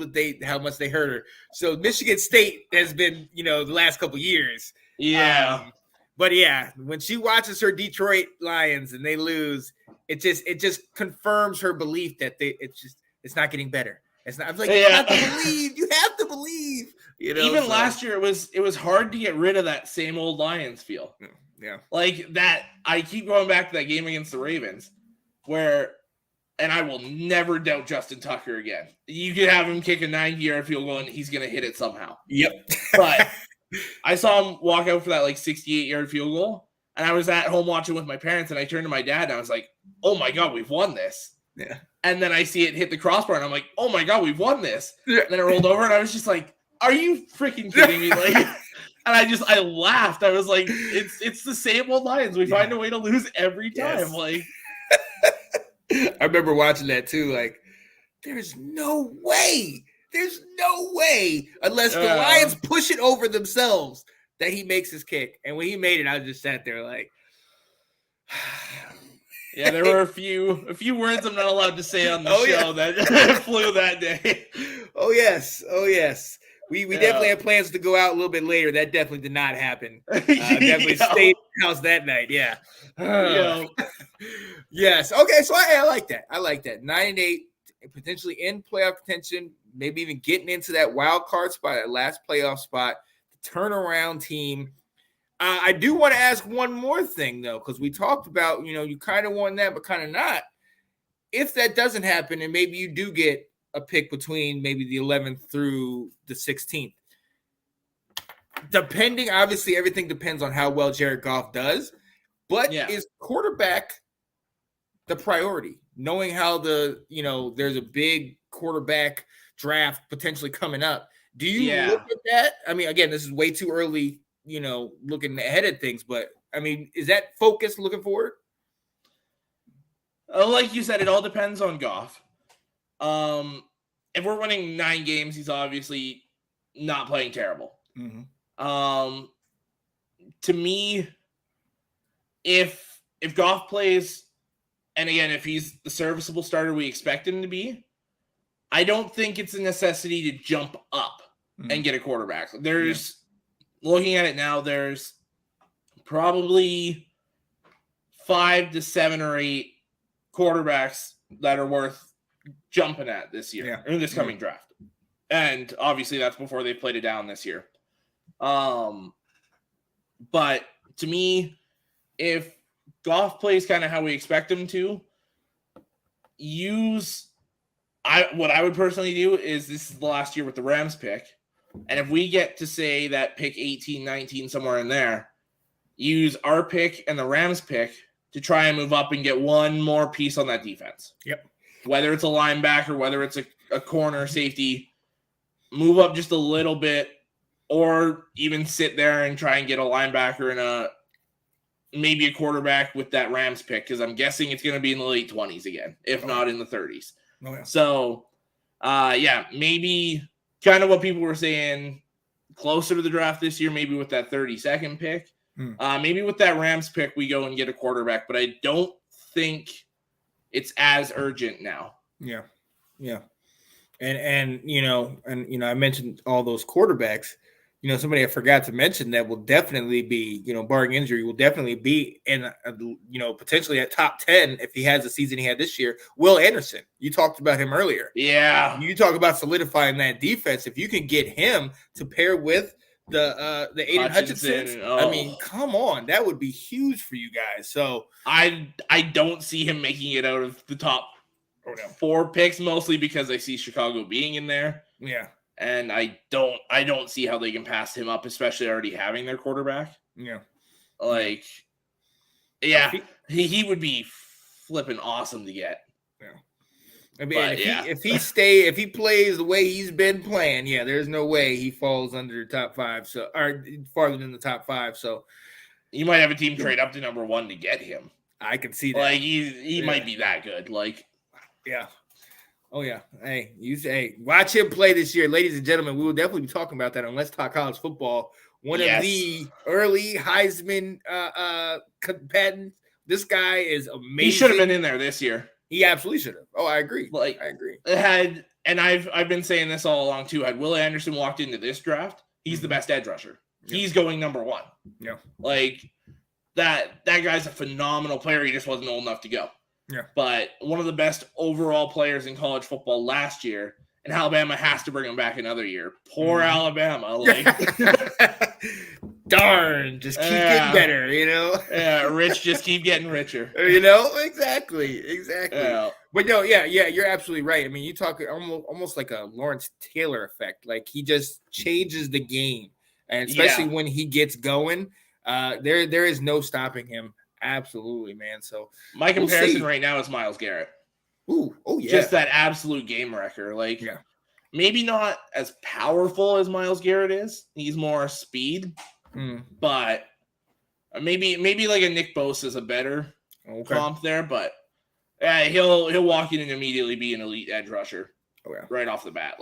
how much they hurt her. So Michigan State has been, the last couple years. Yeah. But yeah, when she watches her Detroit Lions and they lose, it just confirms her belief that it's not getting better. It's not. I'm like, you have to believe. Even last year, it was hard to get rid of that same old Lions feel. Yeah. Like that. I keep going back to that game against the Ravens. And I will never doubt Justin Tucker again. You could have him kick a 90-yard field goal and he's going to hit it somehow. Yep. But I saw him walk out for that 68-yard field goal, and I was at home watching with my parents, and I turned to my dad and I was like, "Oh my God, we've won this!" Yeah. And then I see it hit the crossbar, and I'm like, "Oh my God, we've won this!" Yeah. And then it rolled over, and I was just like, "Are you freaking kidding me?" And I laughed. I was like, "It's the same old Lions. We find a way to lose every time." Yes. I remember watching that too. Like, there's no way, unless the Lions push it over themselves that he makes his kick. And when he made it, I just sat there like, yeah, there were a few words I'm not allowed to say on the show that flew that day. Oh yes. We definitely had plans to go out a little bit later. That definitely did not happen. Definitely stayed in the house that night. Yeah. Yes. Okay. So I like that. 9-8, potentially in playoff contention, maybe even getting into that wild card spot, that last playoff spot, the turnaround team. I do want to ask one more thing though, because we talked about, you kind of want that, but kind of not. If that doesn't happen, and maybe you do get a pick between maybe the 11th through the 16th. Depending, obviously, everything depends on how well Jared Goff does. But is quarterback the priority? Knowing how there's a big quarterback draft potentially coming up. Do you look at that? I mean, again, this is way too early, looking ahead at things. But, I mean, is that focus looking forward? Like you said, it all depends on Goff. If we're winning 9 games, he's obviously not playing terrible. Mm-hmm. To me, if Goff plays, and again, if he's the serviceable starter we expect him to be, I don't think it's a necessity to jump up and get a quarterback. Looking at it now, there's probably 5 to 7 or 8 quarterbacks that are worth jumping at this year or this coming draft. And obviously that's before they've played it down this year. But to me, if Goff plays kind of how we expect him to, what I would personally do is this is the last year with the Rams pick. And if we get to say that pick 18, 19, somewhere in there, use our pick and the Rams pick to try and move up and get one more piece on that defense. Yep. Whether it's a linebacker, whether it's a corner, safety, move up just a little bit, or even sit there and try and get a linebacker and maybe a quarterback with that Rams pick, because I'm guessing it's going to be in the late 20s again, if not in the 30s. Oh, yeah. So, maybe kind of what people were saying closer to the draft this year, maybe with that 32nd pick. Maybe with that Rams pick, we go and get a quarterback, but I don't think it's as urgent now. Yeah. And I mentioned all those quarterbacks. Somebody I forgot to mention that will definitely be, barring injury, will definitely be in, potentially at top 10 if he has the season he had this year. Will Anderson, you talked about him earlier. Yeah. You talk about solidifying that defense. If you can get him to pair with the Aiden Hutchinson, I mean, come on, that would be huge for you guys. So I don't see him making it out of the top 4 picks, mostly because I see Chicago being in there. Yeah. And I don't see how they can pass him up, especially already having their quarterback. Yeah. He would be flipping awesome to get. Yeah. I mean, if he plays the way he's been playing, there's no way he falls under the top 5, so or farther than the top 5. So you might have a team trade up to number 1 to get him. I can see that. He might be that good. Yeah. Oh, yeah. Hey, watch him play this year. Ladies and gentlemen, we will definitely be talking about that on Let's Talk College Football. One of the early Heisman combatants. This guy is amazing. He should have been in there this year. He absolutely should have. Oh, I agree. I agree. I've been saying this all along, too. Had Will Anderson walked into this draft, he's the best edge rusher. Yeah. He's going number 1. Yeah. That guy's a phenomenal player. He just wasn't old enough to go. Yeah. But one of the best overall players in college football last year, and Alabama has to bring him back another year. Poor Alabama. Darn. Just keep getting better, Yeah, rich just keep getting richer. Exactly. Yeah. But no, you're absolutely right. I mean, you talk almost like a Lawrence Taylor effect. Like, he just changes the game. And especially when he gets going, there is no stopping him. Absolutely, man. So my comparison right now is Myles Garrett. Ooh, oh yeah. Just that absolute game wrecker. Maybe not as powerful as Myles Garrett is. He's more speed. But maybe like a Nick Bosa is a better comp there. But he'll walk in and immediately be an elite edge rusher right off the bat.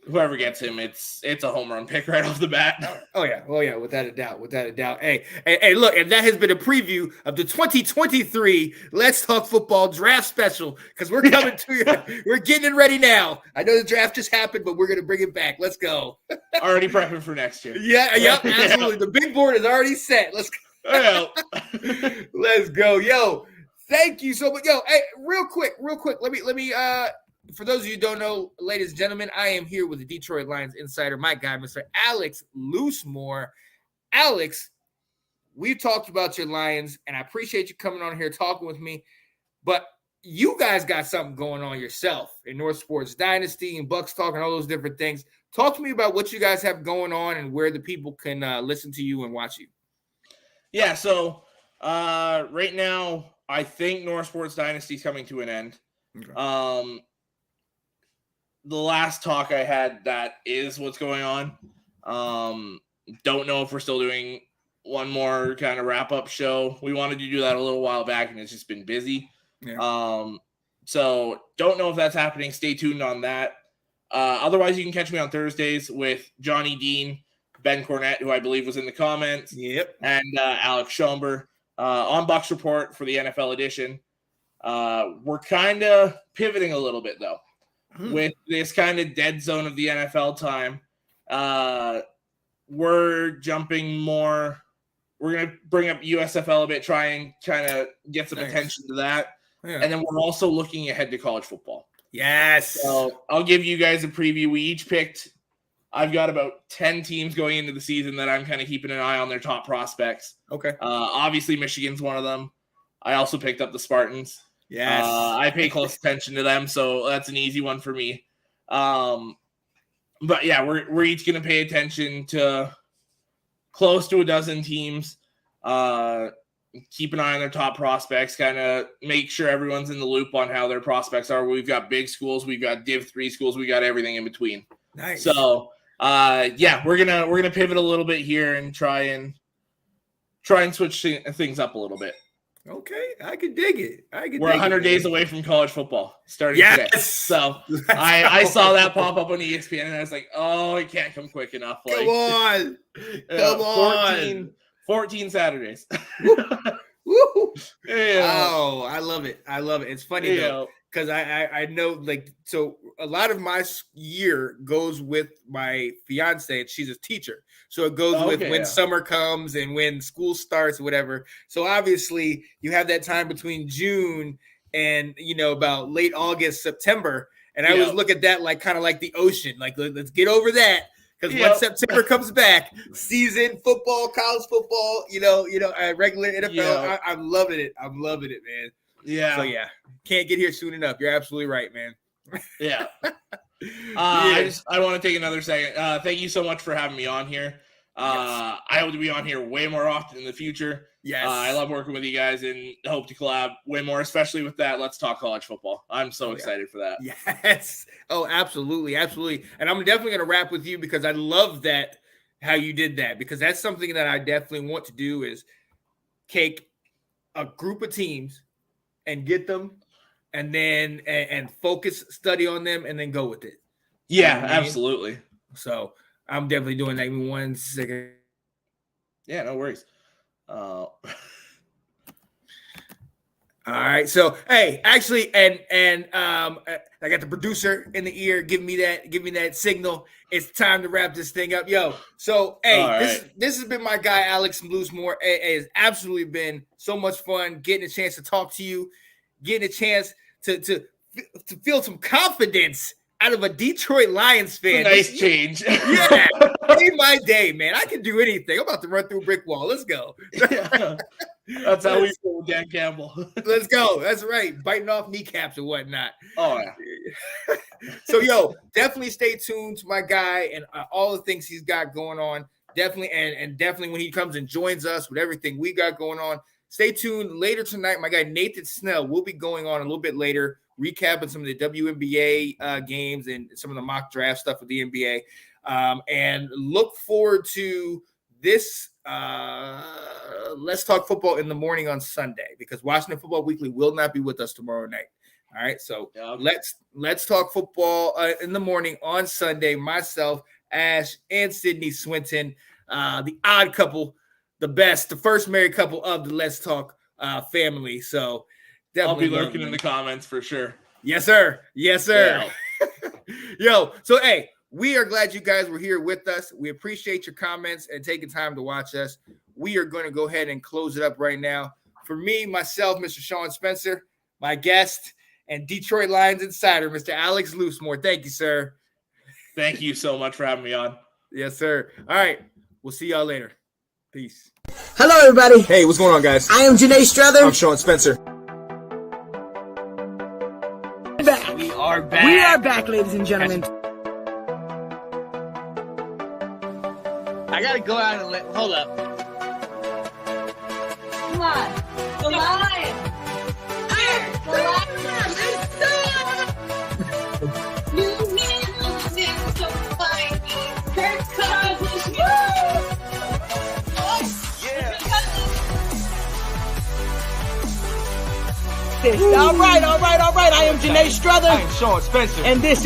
Whoever gets him, it's a home run pick right off the bat. Oh yeah, without a doubt. Hey, look, and that has been a preview of the 2023 Let's Talk Football Draft Special, because we're coming to you. We're getting it ready now. I know the draft just happened, but we're gonna bring it back. Let's go. Already prepping for next year. Yep, absolutely. The big board is already set. Let's go. Let's go, yo. Thank you so much, yo. Hey, real quick. Let me. For those of you who don't know, ladies and gentlemen, I am here with the Detroit Lions insider, my guy, Mr. Alex Loosemore. Alex, we've talked about your Lions, and I appreciate you coming on here talking with me. But you guys got something going on yourself in North Sports Dynasty and Bucks Talk and all those different things. Talk to me about what you guys have going on and where the people can listen to you and watch you. Yeah, so right now, I think North Sports Dynasty is coming to an end. Okay. The last talk I had, that is what's going on. Don't know if we're still doing one more kind of wrap-up show. We wanted to do that a little while back, and it's just been busy. Yeah. So don't know if that's happening. Stay tuned on that. Otherwise, you can catch me on Thursdays with Johnny Dean, Ben Cornett, who I believe was in the comments, and Alex Schomber on Bucks Report for the NFL edition. We're kind of pivoting a little bit, though. With this kind of dead zone of the NFL time, we're jumping more. We're going to bring up USFL a bit, try and kind of get some attention to that. Yeah. And then we're also looking ahead to college football. Yes. So I'll give you guys a preview. We each picked I've got about 10 teams going into the season that I'm kind of keeping an eye on their top prospects. Okay. Obviously, Michigan's one of them. I also picked up the Spartans. Yes. I pay close attention to them, so that's an easy one for me. But yeah, we're each going to pay attention to close to a dozen teams. Keep an eye on their top prospects, kind of make sure everyone's in the loop on how their prospects are. We've got big schools, we've got Div 3 schools, we got everything in between. Nice. So yeah, we're gonna pivot a little bit here and try and switch things up a little bit. Okay, I can dig it. We're 100 days away from college football starting today. So I saw that pop up on ESPN and I was like, oh, it can't come quick enough. Like, come on. 14 Saturdays. Woo. Yeah. Oh, I love it. It's funny though, because I know, like, so a lot of my year goes with my fiance, and she's a teacher. So it goes with when summer comes and when school starts, whatever. So obviously you have that time between June and, about late August, September. And I always look at that like kind of like the ocean. Like, let's get over that. Because once September comes back, season football, college football, regular NFL, I'm loving it. I'm loving it, man. Yeah. So can't get here soon enough. You're absolutely right, man. Yeah. I want to take another second. Thank you so much for having me on here. I hope to be on here way more often in the future. Yes. I love working with you guys and hope to collab way more, especially with that Let's Talk College Football. I'm so excited for that. Yes. Oh, absolutely. Absolutely. And I'm definitely going to wrap with you because I love that, how you did that, because that's something that I definitely want to do is take a group of teams and get them and then and focus, study on them, and then go with it. Yeah, absolutely. So I'm definitely doing that. Give me 1 second. Yeah, no worries. All right. So, hey, actually, and I got the producer in the ear. Give me that signal. It's time to wrap this thing up. Yo. So, hey, this has been my guy, Alex Loosemore. It has absolutely been so much fun getting a chance to talk to you, getting a chance to feel some confidence out of a Detroit Lions fan. Nice change. Yeah. Made my day, man. I can do anything. I'm about to run through a brick wall. Let's go. That's how we feel with Dan Campbell. Let's go. That's right. Biting off kneecaps and whatnot. Oh, yeah. So, definitely stay tuned to my guy and all the things he's got going on. Definitely, and definitely when he comes and joins us with everything we got going on, stay tuned. Later tonight, my guy Nathan Snell will be going on a little bit later, recapping some of the WNBA games and some of the mock draft stuff with the NBA. And look forward to this Let's Talk Football in the morning on Sunday, because Washington Football Weekly will not be with us tomorrow night. All right, so let's talk football in the morning on Sunday. Myself, Ash, and Sydney Swinton, the odd couple, the first married couple of the Let's Talk family. So definitely I'll be lurking in the comments for sure. Yes, sir. Yes, sir. Yeah. Yo, so hey, we are glad you guys were here with us. We appreciate your comments and taking time to watch us. We are going to go ahead and close it up right now. For me, myself, Mr. Sean Spencer, my guest, and Detroit Lions insider, Mr. Alex Loosemore. Thank you, sir. Thank you so much for having me on. Yes, sir. All right. We'll see y'all later. Peace. Hello, everybody. Hey, what's going on, guys? I am Janae Strother. I'm Sean Spencer. We are back, ladies and gentlemen. I gotta go out and hold up. Come on. The Lions. The Lions. New Zealand so fighting. Kirk Cousins. All right. I am Janae Strother. I am Sean Spencer. And this is